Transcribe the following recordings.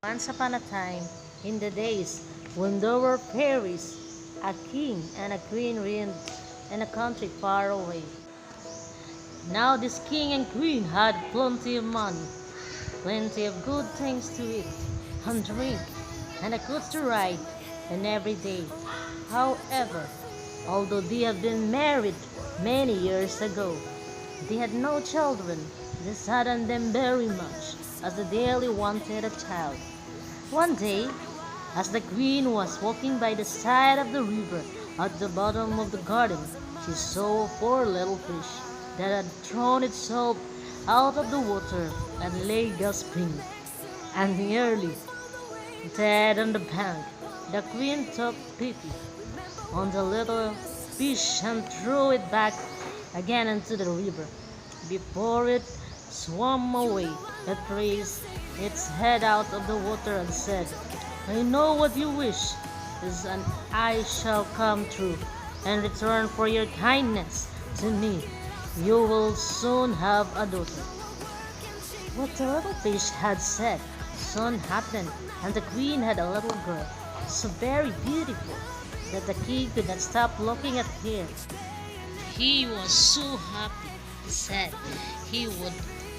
Once upon a time, in the days when there were fairies, a king and a queen reigned in a country far away. Now this king and queen had plenty of money, plenty of good things to eat and drink, and a coach to ride, and every day. However, although they had been married many years ago, they had no children. This saddened them very much, as they dearly wanted a child. One day, as the queen was walking by the side of the river at the bottom of the garden, she saw a poor little fish that had thrown itself out of the water and lay gasping and nearly dead on the bank. The queen took pity on the little fish and threw it back again into the river. Before it swam away, it raised its head out of the water and said, "I know what you wish is, and I shall come true. In return for your kindness to me, you will soon have a daughter." What the little fish had said soon happened, and the queen had a little girl, so very beautiful that the king could not stop looking at her. He was so happy, he said he would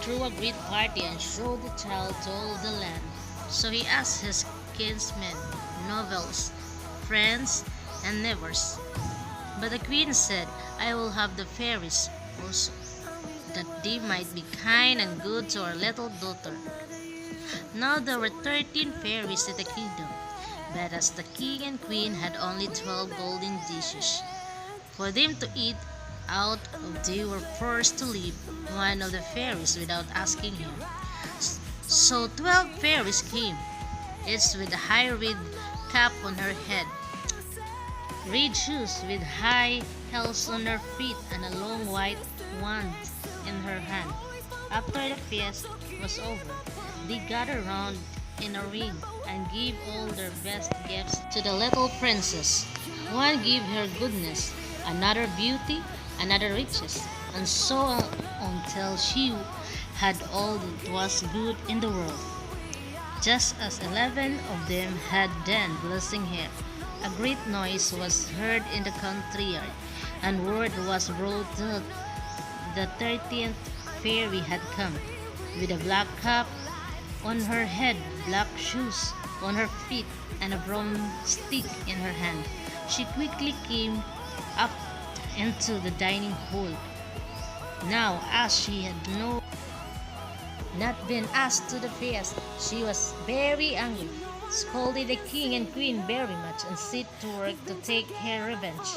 throw a great party and show the child to all the land. So he asked his kinsmen, nobles, friends, and neighbors. But the queen said, "I will have the fairies also, that they might be kind and good to our little daughter." Now there were 13 fairies in the kingdom, but as the king and queen had only 12 golden dishes for them to eat out of, they were forced to leave one of the fairies without asking him. So 12 fairies came, each with a high red cap on her head, red shoes with high heels on her feet, and a long white wand in her hand. After the feast was over, they gathered round in a ring and gave all their best gifts to the little princess. One gave her goodness, another beauty, another riches, and so on until she had all that was good in the world. Just as 11 of them had done blessing her, a great noise was heard in the courtyard, and word was brought that the 13th fairy had come, with a black cap on her head, black shoes on her feet, and a broomstick in her hand. She quickly came up into the dining hall. Now, as she had not been asked to the feast, she was very angry, scolded the king and queen very much, and set to work to take her revenge.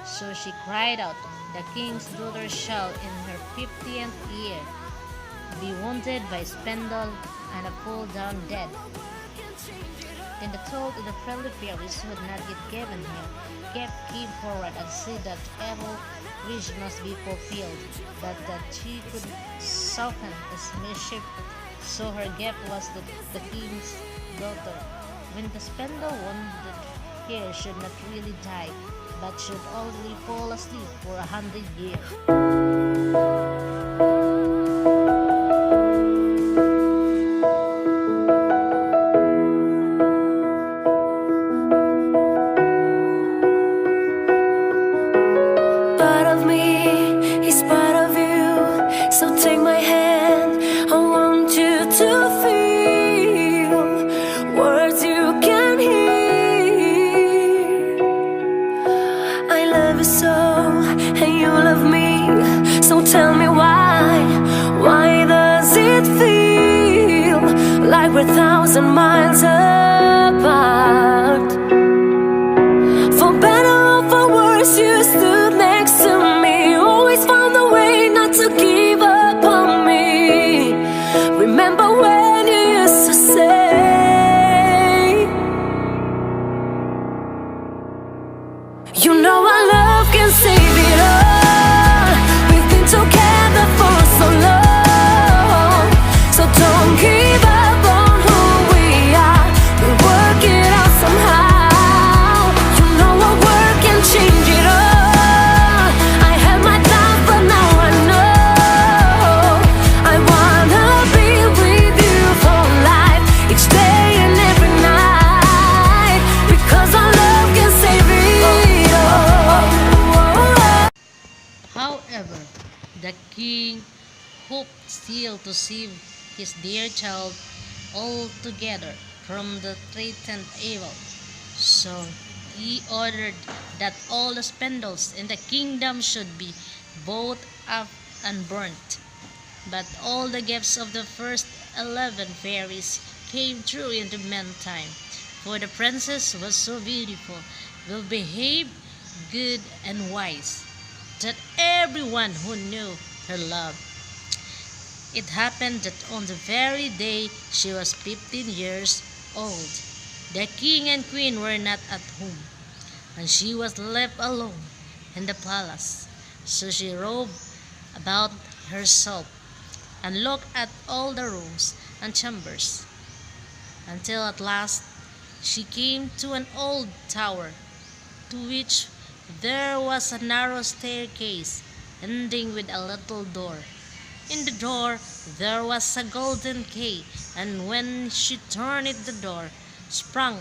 So she cried out, "The king's daughter shall, in her 50th year, be wounded by a spindle and fall down dead." Then the 12 of the friendly fairies who had not yet given her gift came forward and said that every wish must be fulfilled, but that she could soften his mischief. So her gift was the king's daughter. When the spindle wounded her should not really die, but should only fall asleep for 100 years. So, and you love me, so tell me why does it feel like we're 1,000 miles apart? For better or for worse, you stood next to me, always found a way not to give up on me. Remember when you used to say, "You know our love can save it all. We've been together for so long, so don't give up on who we are. We'll work it out somehow." still to save his dear child altogether from the threatened evil. So he ordered that all the spindles in the kingdom should be bought up and burnt. But all the gifts of the first 11 fairies came true in the meantime, for the princess was so beautiful, well behaved, good, and wise, that everyone who knew her loved. It happened that on the very day she was 15 years old, the king and queen were not at home, and she was left alone in the palace. So she roved about herself and looked at all the rooms and chambers, until at last she came to an old tower, to which there was a narrow staircase ending with a little door. In the door there was a golden key, and when she turned it, the door sprang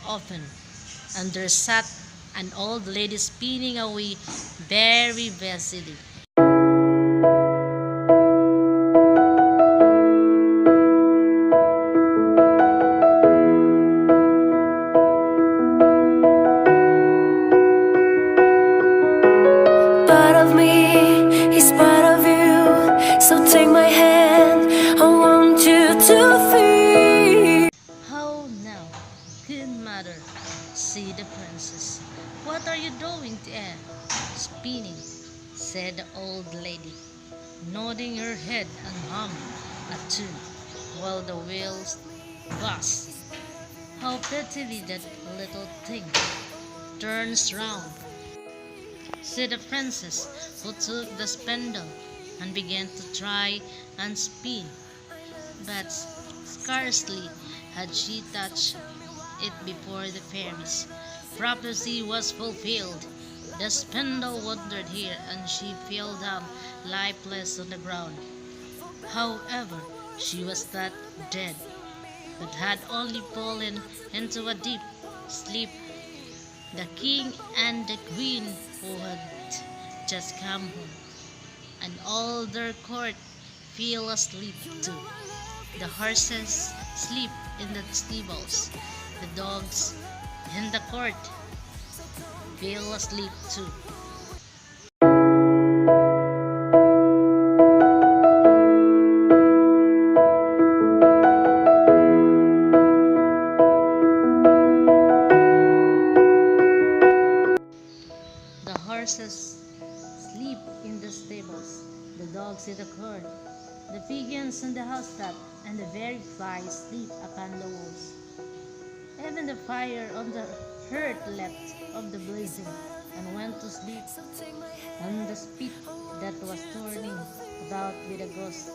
open, and there sat an old lady spinning away very busily. Part of me is part of you, so take my hand, I want you to feel. How now, good mother, said the princess. What are you doing there? Spinning, said the old lady, nodding her head and humming a tune, while the wheels buzzed. How prettily that little thing turns round, said the princess, who took the spindle and began to try and spin. But scarcely had she touched it before the fairy's prophecy was fulfilled. The spindle wandered here, and she fell down lifeless on the ground. However, she was not dead, but had only fallen into a deep sleep. The king and the queen, who had just come home, and all their court, fell asleep too. The horses sleep in the stables, the dogs in the court fell asleep too. The horses sleep in the stables, the dogs in the court, the pigeons in the housetop, and the very flies sleep upon the walls. Even the fire on the hearth left of the blazing, and went to sleep, and the spit that was turning about with a ghost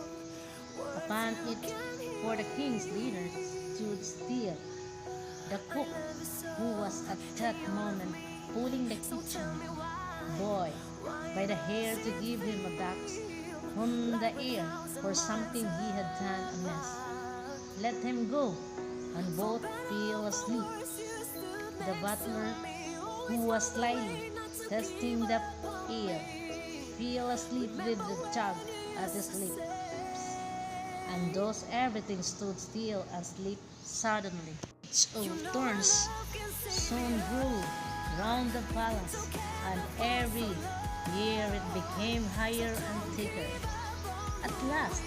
upon it, for the king's dinner stood still. The cook, who was at that moment pulling the kitchen boy by the hair to give him a box on the ear for something he had done amiss, let him go, and both fell asleep. The butler, who was slyly testing the air, fell asleep with the jug at his lips, and thus everything stood still and sleep suddenly. Its thorns soon grew round the palace, and every year it became higher and thicker. At last,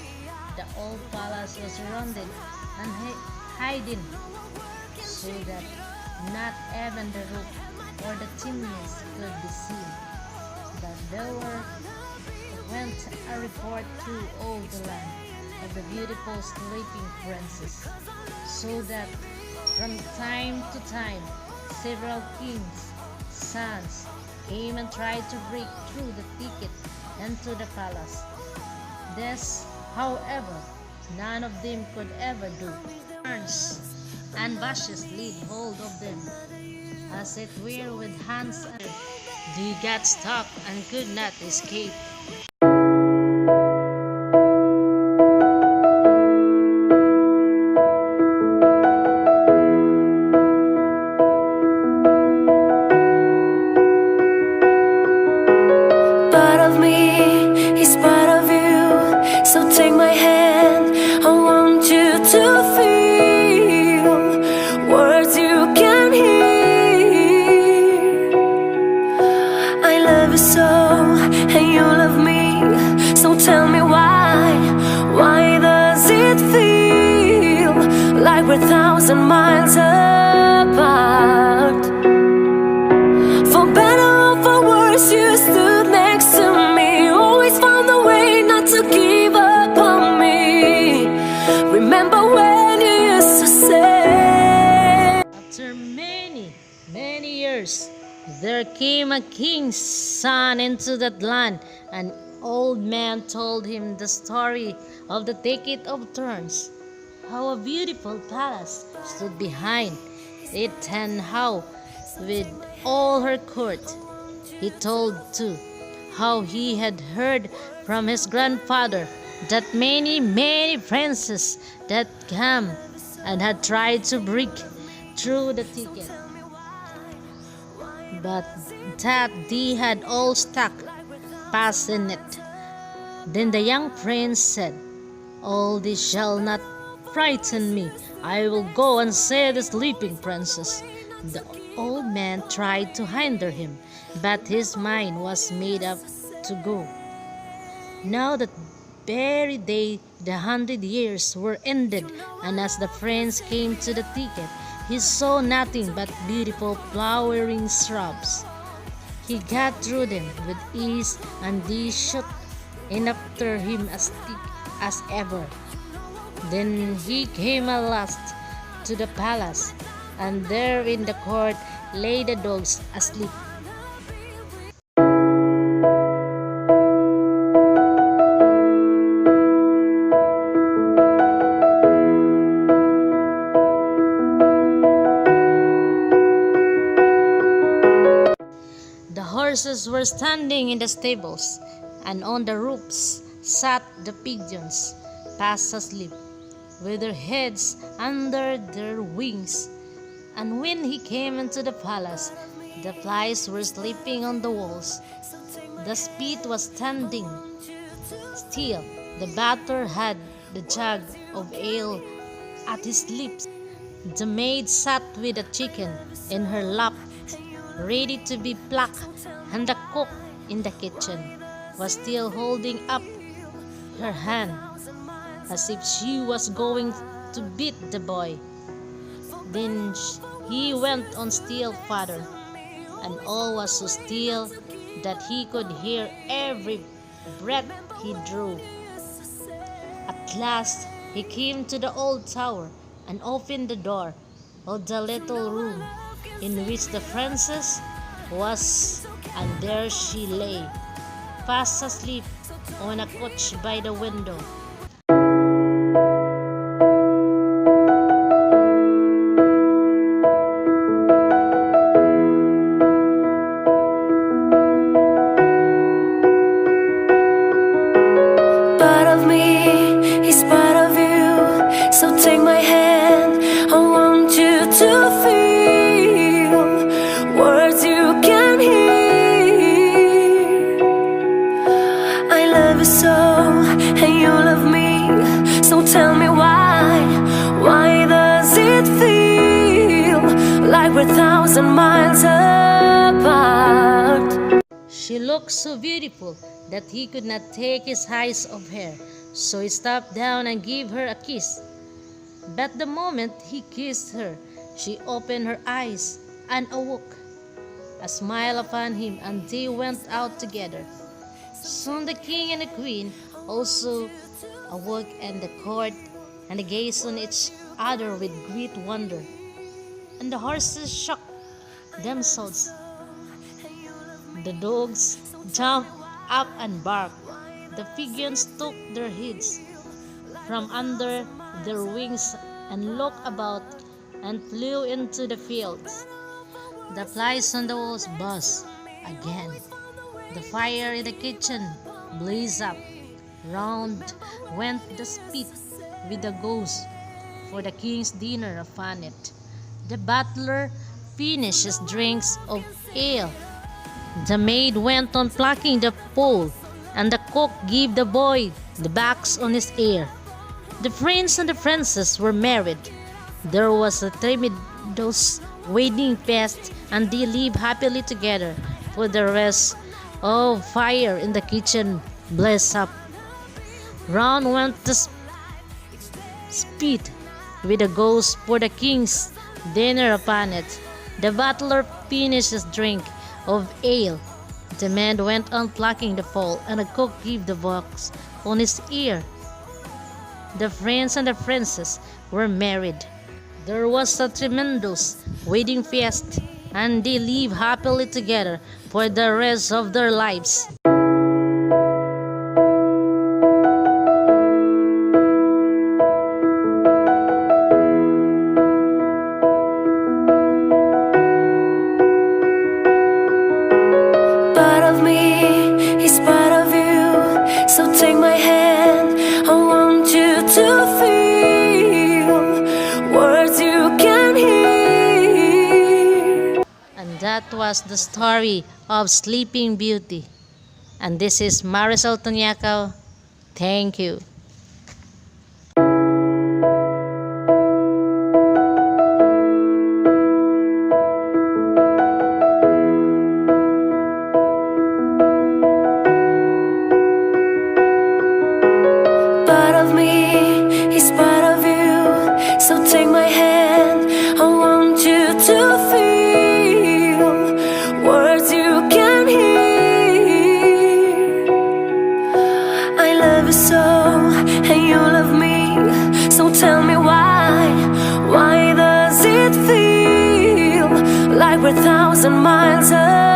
the old palace was surrounded and hidden, so that not even the roof or the chimneys could be seen. But there went a report through all the land of the beautiful sleeping princess, so that from time to time several kings' sons came and tried to break through the thicket into the palace. This, however, none of them could ever do. Thorns and bushes laid hold of them, as it were with hands, and they got stuck and could not escape. Part of me is part of you, so take my hand. 1,000 miles apart. For better or for worse, you stood next to me. Always found a way not to give up on me. Remember when you used to say, After many years, there came a king's son into that land. An old man told him the story of the Thicket of Thorns, how a beautiful palace stood behind it and how, with all her court, he told too how he had heard from his grandfather that many princes that came and had tried to break through the thicket, but that they had all stuck fast in it. Then the young prince said, "All this shall not frighten me. I will go and save the sleeping princess." The old man tried to hinder him, but his mind was made up to go. Now that very day the 100 years were ended, and as the prince came to the thicket, he saw nothing but beautiful flowering shrubs. He got through them with ease, and they shot in after him as thick as ever. Then he came at last to the palace, and there in the court lay the dogs asleep. The horses were standing in the stables, and on the roofs sat the pigeons, fast asleep, with their heads under their wings. And when he came into the palace, the flies were sleeping on the walls. The spit was standing still. The butler had the jug of ale at his lips. The maid sat with a chicken in her lap, ready to be plucked, and the cook in the kitchen was still holding up her hand as if she was going to beat the boy. Then he went on still farther, and all was so still that he could hear every breath he drew. At last he came to the old tower and opened the door of the little room in which the princess was, and there she lay, fast asleep on a couch by the window. part of me is part of you. So take my hand, I want you to feel words you can hear. I love you so, and you love me. So tell me why does it feel like we're 1,000 miles apart? She looked so beautiful that he could not take his eyes off her, so he stooped down and gave her a kiss. But the moment he kissed her, she opened her eyes and awoke, a smile upon him, and they went out together. Soon the king and the queen also awoke in the court, and they gazed on each other with great wonder. And the horses shook themselves. The dogs jumped up and barked. The pigeons took their heads from under their wings and looked about and flew into the fields. The flies on the walls buzzed again. The fire in the kitchen blazed up. Round went the spit with the ghost for the king's dinner upon it. The butler finished his drinks of ale. The maid went on plucking the pole, and the cook gave the boy the box on his ear. The prince and the princess were married. There was a tremendous wedding feast, and they lived happily together for the rest of fire in the kitchen blazed up. Round went the spit with a ghost for the king's dinner upon it. The butler finished his drink of ale. The man went on plucking the fowl, and the cook gave the box on his ear. The prince and the princess were married. There was a tremendous wedding feast, and they lived happily together for the rest of their lives. Part of me is part of you, so take my hand. I want you to feel words you can hear. And that was the story of Sleeping Beauty. And this is MARICEL TONACAO. Thank you. Part of me is part of you, so take my hand. I want you to feel words you can hear. I love you so, and you love me, so tell me why. Why does it feel like we're 1,000 miles away?